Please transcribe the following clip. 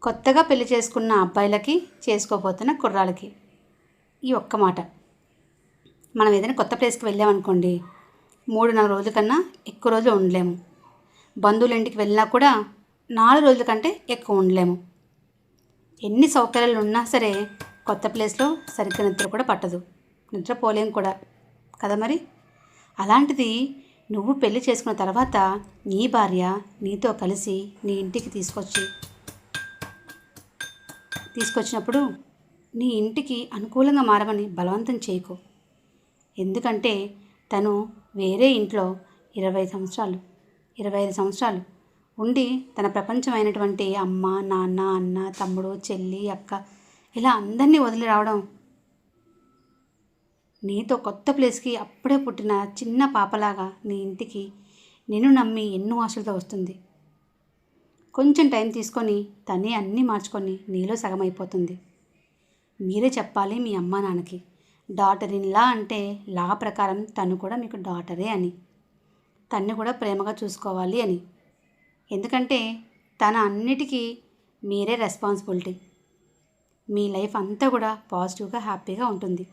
కొత్తగా పెళ్లి చేసుకున్న అబ్బాయిలకి, చేసుకోబోతున్న కుర్రాళ్ళకి ఈ ఒక్క మాట. మనం ఏదైనా కొత్త ప్లేస్కి వెళ్ళామనుకోండి, 3-4 రోజుల కన్నా ఎక్కువ రోజులు ఉండలేము. బంధువుల ఇంటికి వెళ్ళినా కూడా 4 రోజుల కంటే ఎక్కువ ఉండలేము. ఎన్ని సౌకర్యాలు ఉన్నా సరే కొత్త ప్లేస్లో సరిగ్గా నిద్ర కూడా పట్టదు, నిద్రపోలేం కూడా కదా. మరి అలాంటిది నువ్వు పెళ్లి చేసుకున్న తర్వాత నీ భార్య నీతో కలిసి నీ ఇంటికి తీసుకొచ్చినప్పుడు నీ ఇంటికి అనుకూలంగా మారమని బలవంతం చేయకు. ఎందుకంటే తను వేరే ఇంట్లో 25 సంవత్సరాలు ఉండి తన ప్రపంచమైనటువంటి అమ్మ, నాన్న, అన్న, తమ్ముడు, చెల్లి, అక్క ఇలా అందరినీ వదిలి రావడం, నీతో కొత్త ప్లేస్కి అప్పుడే పుట్టిన చిన్న పాపలాగా నీ ఇంటికి నిన్ను నమ్మి ఎన్నో ఆశలతో వస్తుంది. కొంచెం టైం తీసుకొని తనే అన్నీ మార్చుకొని నీలో సగం అయిపోతుంది. మీరే చెప్పాలి మీ అమ్మా నాన్నకి, డాటర్ ఇన్ లా అంటే లా ప్రకారం తను కూడా మీకు డాటరే అని, తన్ని కూడా ప్రేమగా చూసుకోవాలి అని. ఎందుకంటే తన అన్నిటికీ మీరే రెస్పాన్సిబిలిటీ. మీ లైఫ్ అంతా కూడా పాజిటివ్గా హ్యాపీగా ఉంటుంది.